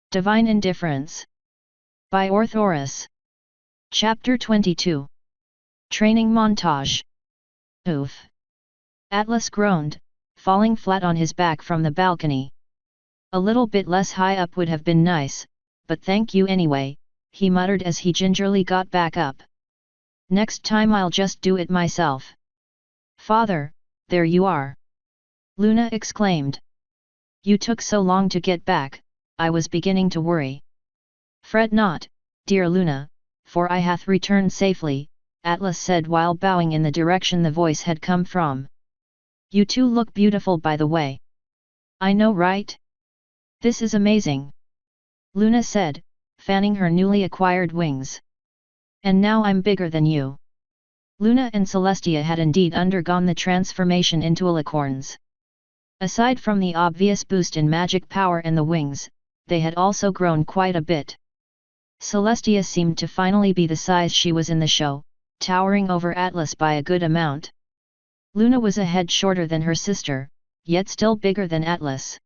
Divine Indifference. By Orthoris. Chapter 22. Training Montage. Oof. Atlas groaned, falling flat on his back from the balcony. A little bit less high up would have been nice, but thank you anyway, he muttered as he gingerly got back up. Next time I'll just do it myself. Father, there you are! Luna exclaimed. You took so long to get back, I was beginning to worry. Fret not, dear Luna, for I hath returned safely, Atlas said while bowing in the direction the voice had come from. You two look beautiful by the way. I know, right? This is amazing. Luna said, fanning her newly acquired wings. And now I'm bigger than you. Luna and Celestia had indeed undergone the transformation into alicorns. Aside from the obvious boost in magic power and the wings, they had also grown quite a bit. Celestia seemed to finally be the size she was in the show, towering over Atlas by a good amount. Luna was a head shorter than her sister, yet still bigger than Atlas.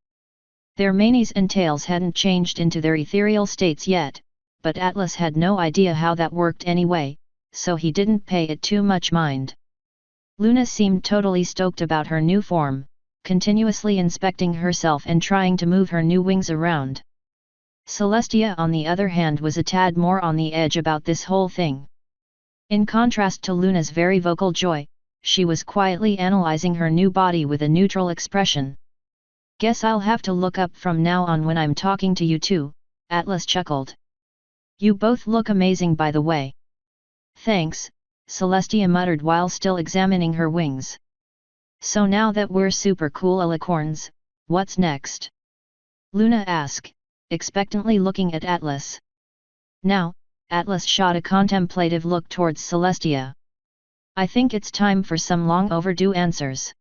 Their manes and tails hadn't changed into their ethereal states yet, but Atlas had no idea how that worked anyway, so he didn't pay it too much mind. Luna seemed totally stoked about her new form, continuously inspecting herself and trying to move her new wings around. Celestia on the other hand was a tad more on the edge about this whole thing. In contrast to Luna's very vocal joy, she was quietly analyzing her new body with a neutral expression. Guess I'll have to look up from now on when I'm talking to you two, Atlas chuckled. You both look amazing by the way. Thanks, Celestia muttered while still examining her wings. So now that we're super cool alicorns, what's next? Luna asked, expectantly looking at Atlas. Now, Atlas shot a contemplative look towards Celestia. I think it's time for some long overdue answers.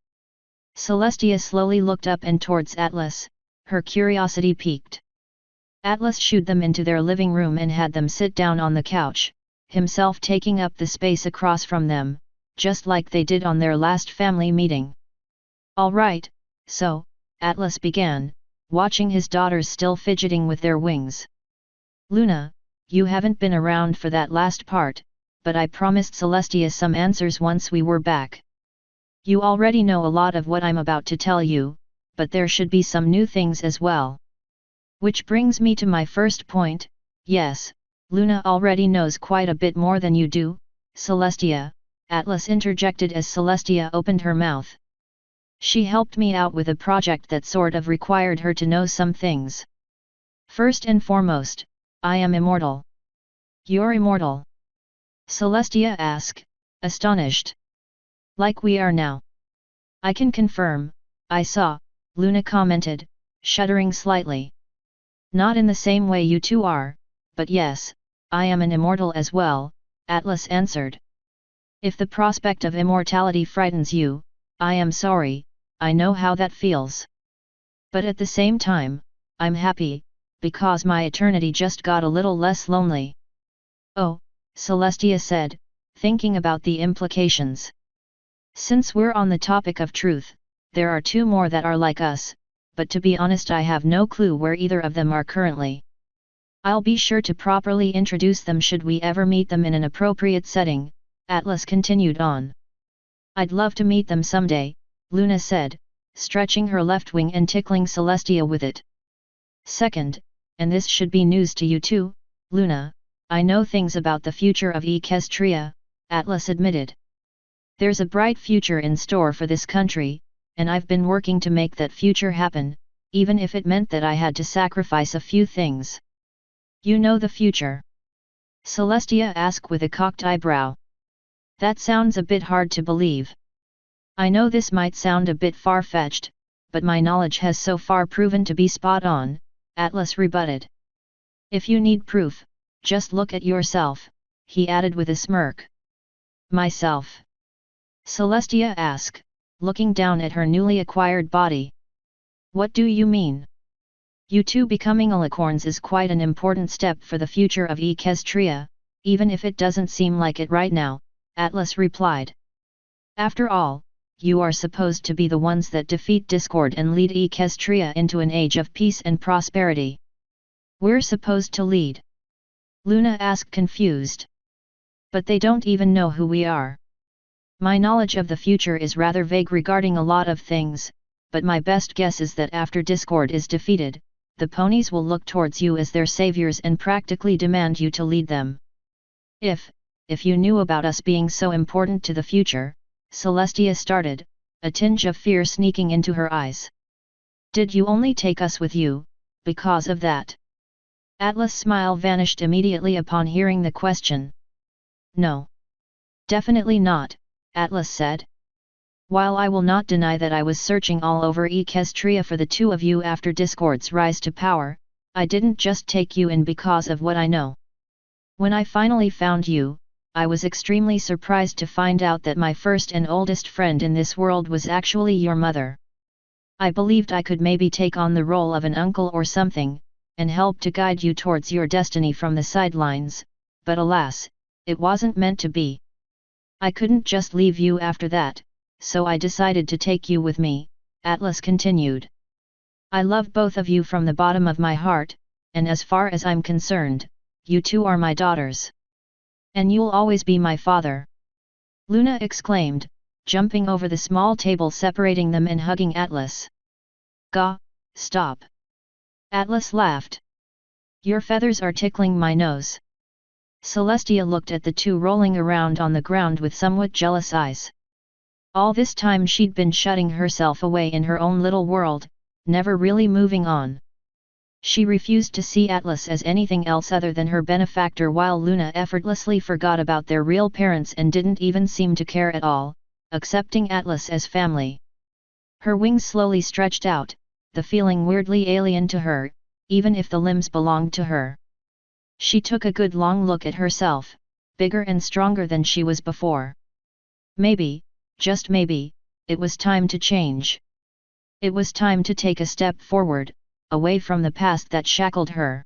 Celestia slowly looked up and towards Atlas, her curiosity piqued. Atlas shooed them into their living room and had them sit down on the couch, himself taking up the space across from them, just like they did on their last family meeting. All right, so, Atlas began, watching his daughters still fidgeting with their wings. Luna, you haven't been around for that last part, but I promised Celestia some answers once we were back. You already know a lot of what I'm about to tell you, but there should be some new things as well. Which brings me to my first point. Yes, Luna already knows quite a bit more than you do, Celestia, Atlas interjected as Celestia opened her mouth. She helped me out with a project that sort of required her to know some things. First and foremost, I am immortal. You're immortal? Celestia asked, astonished. Like we are now. I can confirm, I saw, Luna commented, shuddering slightly. Not in the same way you two are, but yes, I am an immortal as well, Atlas answered. If the prospect of immortality frightens you, I am sorry, I know how that feels. But at the same time, I'm happy, because my eternity just got a little less lonely. Oh, Celestia said, thinking about the implications. Since we're on the topic of truth, there are two more that are like us, but to be honest I have no clue where either of them are currently. I'll be sure to properly introduce them should we ever meet them in an appropriate setting, Atlas continued on. I'd love to meet them someday, Luna said, stretching her left wing and tickling Celestia with it. Second, and this should be news to you too, Luna, I know things about the future of Equestria, Atlas admitted. There's a bright future in store for this country, and I've been working to make that future happen, even if it meant that I had to sacrifice a few things. You know the future? Celestia asked with a cocked eyebrow. That sounds a bit hard to believe. I know this might sound a bit far-fetched, but my knowledge has so far proven to be spot on, Atlas rebutted. If you need proof, just look at yourself, he added with a smirk. Myself? Celestia asked, looking down at her newly acquired body. What do you mean? You two becoming alicorns is quite an important step for the future of Equestria, even if it doesn't seem like it right now, Atlas replied. After all, you are supposed to be the ones that defeat discord and lead Equestria into an age of peace and prosperity. We're supposed to lead? Luna asked confused. But they don't even know who we are. My knowledge of the future is rather vague regarding a lot of things, but my best guess is that after Discord is defeated, the ponies will look towards you as their saviors and practically demand you to lead them. If you knew about us being so important to the future, Celestia started, a tinge of fear sneaking into her eyes. Did you only take us with you, because of that? Atlas' smile vanished immediately upon hearing the question. No. Definitely not, Atlas said. While I will not deny that I was searching all over Equestria for the two of you after Discord's rise to power, I didn't just take you in because of what I know. When I finally found you, I was extremely surprised to find out that my first and oldest friend in this world was actually your mother. I believed I could maybe take on the role of an uncle or something, and help to guide you towards your destiny from the sidelines, but alas, it wasn't meant to be. I couldn't just leave you after that, so I decided to take you with me, Atlas continued. I love both of you from the bottom of my heart, and as far as I'm concerned, you two are my daughters. And you'll always be my father. Luna exclaimed, jumping over the small table separating them and hugging Atlas. Gah, stop. Atlas laughed. Your feathers are tickling my nose. Celestia looked at the two rolling around on the ground with somewhat jealous eyes. All this time she'd been shutting herself away in her own little world, never really moving on. She refused to see Atlas as anything else other than her benefactor, while Luna effortlessly forgot about their real parents and didn't even seem to care at all, accepting Atlas as family. Her wings slowly stretched out, the feeling weirdly alien to her, even if the limbs belonged to her. She took a good long look at herself, bigger and stronger than she was before. Maybe, just maybe, it was time to change. It was time to take a step forward, away from the past that shackled her.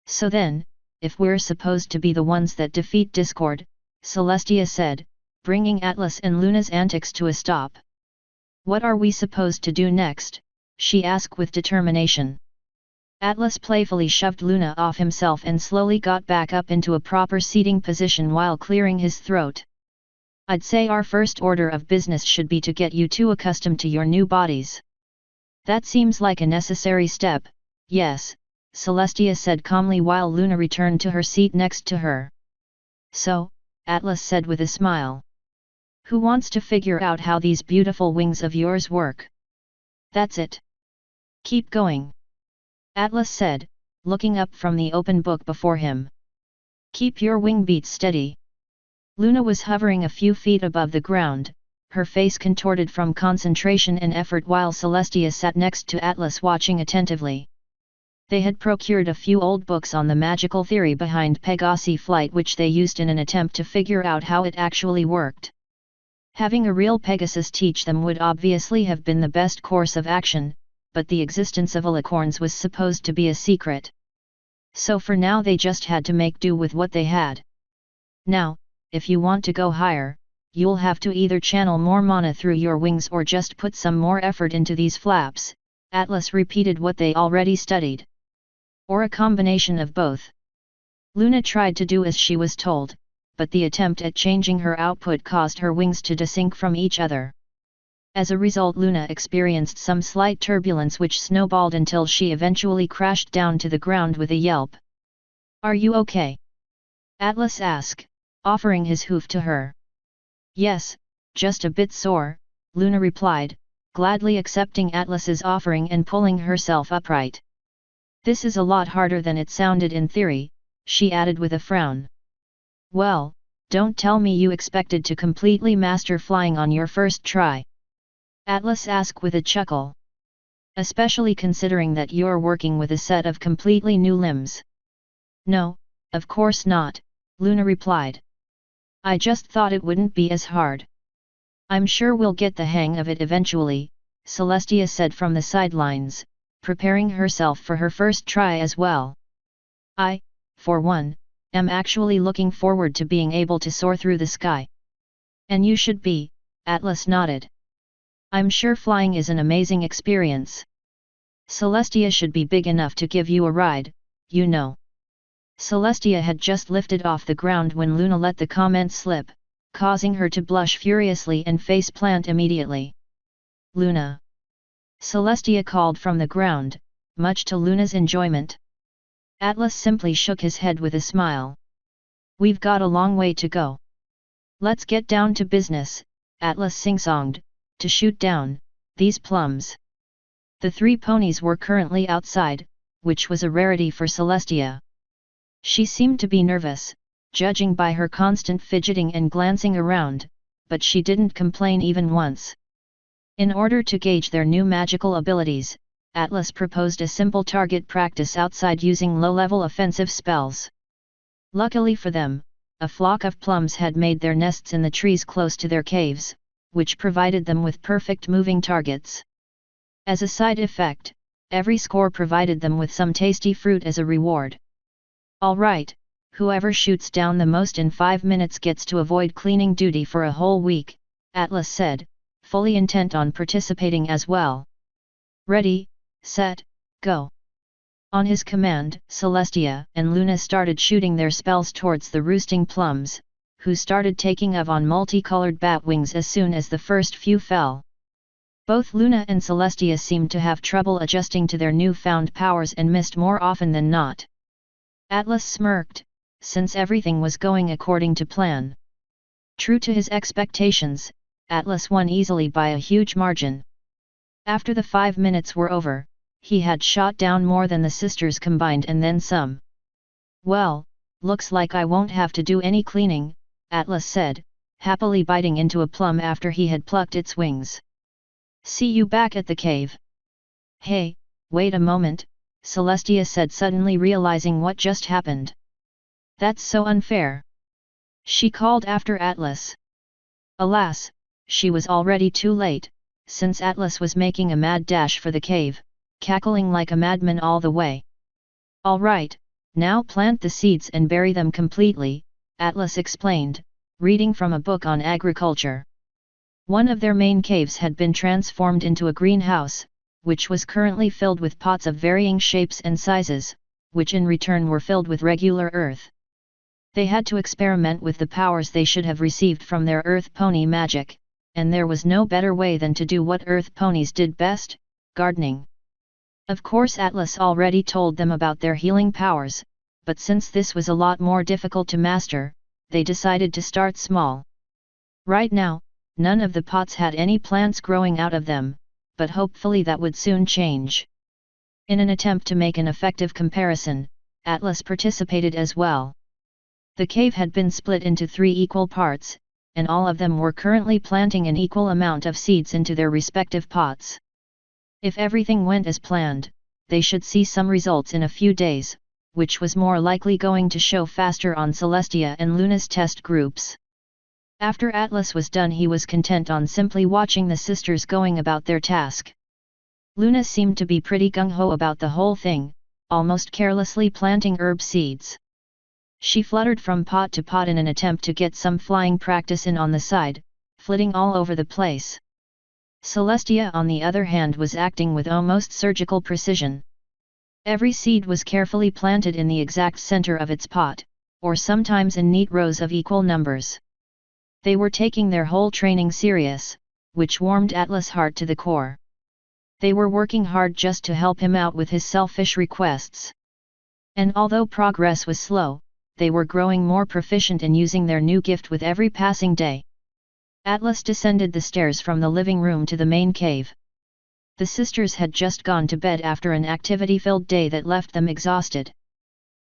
So then, if we're supposed to be the ones that defeat Discord, Celestia said, bringing Atlas and Luna's antics to a stop. What are we supposed to do next? She asked with determination. Atlas playfully shoved Luna off himself and slowly got back up into a proper seating position while clearing his throat. I'd say our first order of business should be to get you two accustomed to your new bodies. That seems like a necessary step, yes, Celestia said calmly while Luna returned to her seat next to her. So, Atlas said with a smile. Who wants to figure out how these beautiful wings of yours work? That's it. Keep going. Atlas said, looking up from the open book before him. Keep your wing beats steady. Luna was hovering a few feet above the ground, her face contorted from concentration and effort while Celestia sat next to Atlas watching attentively. They had procured a few old books on the magical theory behind Pegasi flight which they used in an attempt to figure out how it actually worked. Having a real Pegasus teach them would obviously have been the best course of action, but the existence of alicorns was supposed to be a secret. So for now they just had to make do with what they had. Now, if you want to go higher, you'll have to either channel more mana through your wings or just put some more effort into these flaps, Atlas repeated what they already studied. Or a combination of both. Luna tried to do as she was told, but the attempt at changing her output caused her wings to desync from each other. As a result, Luna experienced some slight turbulence which snowballed until she eventually crashed down to the ground with a yelp. Are you okay? Atlas asked, offering his hoof to her. Yes, just a bit sore, Luna replied, gladly accepting Atlas's offering and pulling herself upright. This is a lot harder than it sounded in theory, she added with a frown. Well, don't tell me you expected to completely master flying on your first try. Atlas asked with a chuckle. Especially considering that you're working with a set of completely new limbs. No, of course not, Luna replied. I just thought it wouldn't be as hard. I'm sure we'll get the hang of it eventually, Celestia said from the sidelines, preparing herself for her first try as well. I, for one, am actually looking forward to being able to soar through the sky. And you should be, Atlas nodded. I'm sure flying is an amazing experience. Celestia should be big enough to give you a ride, you know." Celestia had just lifted off the ground when Luna let the comment slip, causing her to blush furiously and face-plant immediately. "Luna!" Celestia called from the ground, much to Luna's enjoyment. Atlas simply shook his head with a smile. "We've got a long way to go. Let's get down to business," Atlas sing-songed, "to shoot down these plums." The 3 ponies were currently outside, which was a rarity for Celestia. She seemed to be nervous, judging by her constant fidgeting and glancing around, but she didn't complain even once. In order to gauge their new magical abilities, Atlas proposed a simple target practice outside using low-level offensive spells. Luckily for them, a flock of plums had made their nests in the trees close to their caves, which provided them with perfect moving targets. As a side effect, every score provided them with some tasty fruit as a reward. "All right, whoever shoots down the most in 5 minutes gets to avoid cleaning duty for a whole week," Atlas said, fully intent on participating as well. "Ready, set, go." On his command, Celestia and Luna started shooting their spells towards the roosting plums, who started taking off on multicolored bat wings as soon as the first few fell. Both Luna and Celestia seemed to have trouble adjusting to their newfound powers and missed more often than not. Atlas smirked, since everything was going according to plan. True to his expectations, Atlas won easily by a huge margin. After the 5 minutes were over, he had shot down more than the sisters combined and then some. "Well, looks like I won't have to do any cleaning," Atlas said, happily biting into a plum after he had plucked its wings. "See you back at the cave." "Hey, wait a moment," Celestia said, suddenly realizing what just happened. "That's so unfair," she called after Atlas. Alas, she was already too late, since Atlas was making a mad dash for the cave, cackling like a madman all the way. "All right, now plant the seeds and bury them completely," Atlas explained, reading from a book on agriculture. One of their main caves had been transformed into a greenhouse, which was currently filled with pots of varying shapes and sizes, which in return were filled with regular earth. They had to experiment with the powers they should have received from their earth pony magic, and there was no better way than to do what earth ponies did best, gardening. Of course Atlas already told them about their healing powers, but since this was a lot more difficult to master, they decided to start small. Right now, none of the pots had any plants growing out of them, but hopefully that would soon change. In an attempt to make an effective comparison, Atlas participated as well. The cave had been split into 3 equal parts, and all of them were currently planting an equal amount of seeds into their respective pots. If everything went as planned, they should see some results in a few days, which was more likely going to show faster on Celestia and Luna's test groups. After Atlas was done, he was content on simply watching the sisters going about their task. Luna seemed to be pretty gung-ho about the whole thing, almost carelessly planting herb seeds. She fluttered from pot to pot in an attempt to get some flying practice in on the side, flitting all over the place. Celestia on the other hand was acting with almost surgical precision. Every seed was carefully planted in the exact center of its pot, or sometimes in neat rows of equal numbers. They were taking their whole training serious, which warmed Atlas' heart to the core. They were working hard just to help him out with his selfish requests. And although progress was slow, they were growing more proficient in using their new gift with every passing day. Atlas descended the stairs from the living room to the main cave. The sisters had just gone to bed after an activity-filled day that left them exhausted.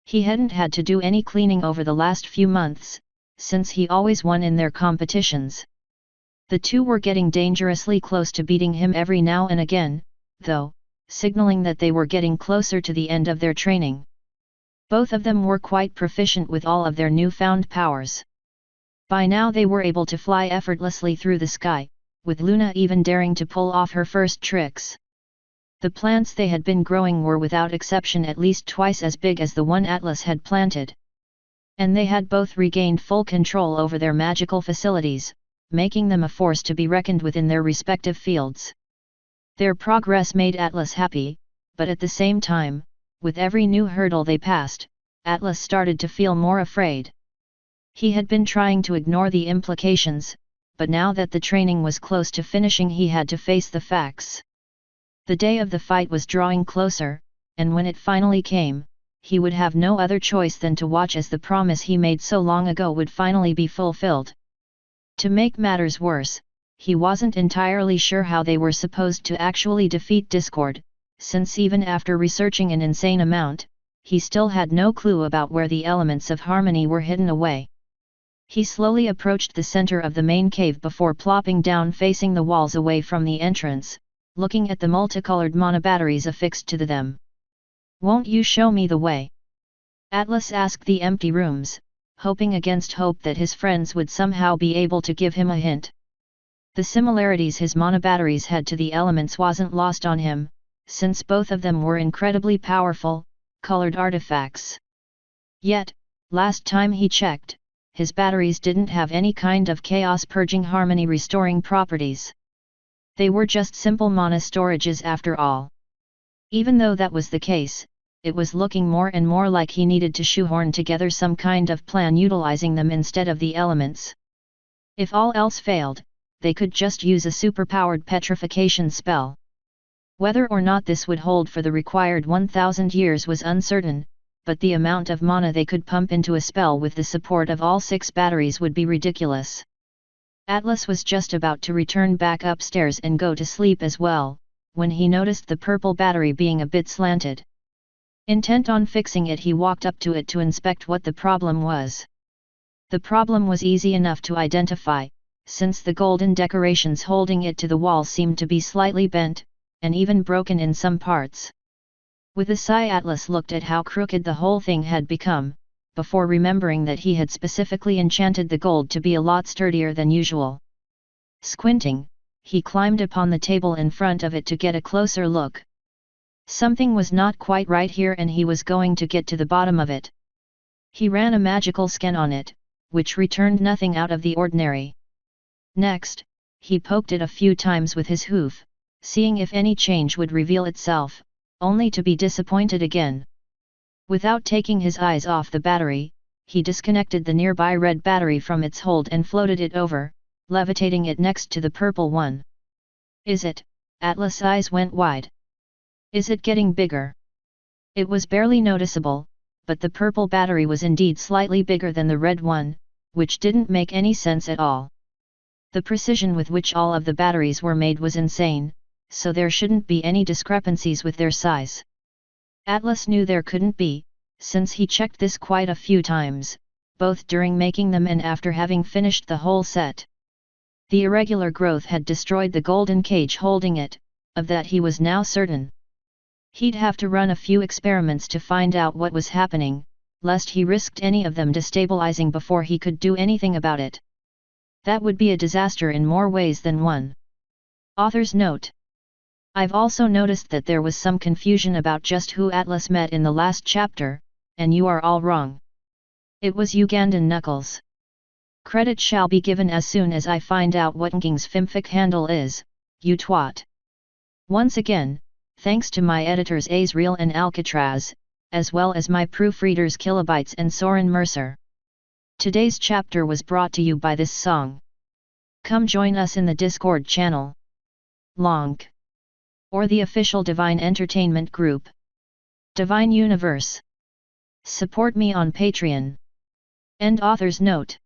He hadn't had to do any cleaning over the last few months, since he always won in their competitions. The two were getting dangerously close to beating him every now and again, though, signaling that they were getting closer to the end of their training. Both of them were quite proficient with all of their newfound powers. By now they were able to fly effortlessly through the sky, with Luna even daring to pull off her first tricks. The plants they had been growing were without exception at least twice as big as the one Atlas had planted. And they had both regained full control over their magical facilities, making them a force to be reckoned with in their respective fields. Their progress made Atlas happy, but at the same time, with every new hurdle they passed, Atlas started to feel more afraid. He had been trying to ignore the implications, but now that the training was close to finishing he had to face the facts. The day of the fight was drawing closer, and when it finally came, he would have no other choice than to watch as the promise he made so long ago would finally be fulfilled. To make matters worse, he wasn't entirely sure how they were supposed to actually defeat Discord, since even after researching an insane amount, he still had no clue about where the elements of harmony were hidden away. He slowly approached the center of the main cave before plopping down facing the walls away from the entrance, looking at the multicolored mana batteries affixed to them. "Won't you show me the way?" Atlas asked the empty rooms, hoping against hope that his friends would somehow be able to give him a hint. The similarities his mana batteries had to the elements wasn't lost on him, since both of them were incredibly powerful, colored artifacts. Yet, last time he checked, his batteries didn't have any kind of chaos-purging harmony-restoring properties. They were just simple mana storages after all. Even though that was the case, it was looking more and more like he needed to shoehorn together some kind of plan utilizing them instead of the elements. If all else failed, they could just use a superpowered petrification spell. Whether or not this would hold for the required 1,000 years was uncertain, but the amount of mana they could pump into a spell with the support of all 6 batteries would be ridiculous. Atlas was just about to return back upstairs and go to sleep as well, when he noticed the purple battery being a bit slanted. Intent on fixing it, he walked up to it to inspect what the problem was. The problem was easy enough to identify, since the golden decorations holding it to the wall seemed to be slightly bent, and even broken in some parts. With a sigh, Atlas looked at how crooked the whole thing had become, before remembering that he had specifically enchanted the gold to be a lot sturdier than usual. Squinting, he climbed upon the table in front of it to get a closer look. Something was not quite right here and he was going to get to the bottom of it. He ran a magical scan on it, which returned nothing out of the ordinary. Next, he poked it a few times with his hoof, seeing if any change would reveal itself, only to be disappointed again. Without taking his eyes off the battery, he disconnected the nearby red battery from its hold and floated it over, levitating it next to the purple one. "Is it?" Atlas' eyes went wide. "Is it getting bigger?" It was barely noticeable, but the purple battery was indeed slightly bigger than the red one, which didn't make any sense at all. The precision with which all of the batteries were made was insane, so there shouldn't be any discrepancies with their size. Atlas knew there couldn't be, since he checked this quite a few times, both during making them and after having finished the whole set. The irregular growth had destroyed the golden cage holding it, of that he was now certain. He'd have to run a few experiments to find out what was happening, lest he risked any of them destabilizing before he could do anything about it. That would be a disaster in more ways than one. Author's note: I've also noticed that there was some confusion about just who Atlas met in the last chapter, and you are all wrong. It was Ugandan Knuckles. Credit shall be given as soon as I find out what Nging's Fanfic handle is, you twat. Once again, thanks to my editors Azriel and Alcatraz, as well as my proofreaders Kilobytes and Soren Mercer. Today's chapter was brought to you by this song. Come join us in the Discord channel. Lonk. Or the official Divine Entertainment Group. Divine Universe. Support me on Patreon. End author's note.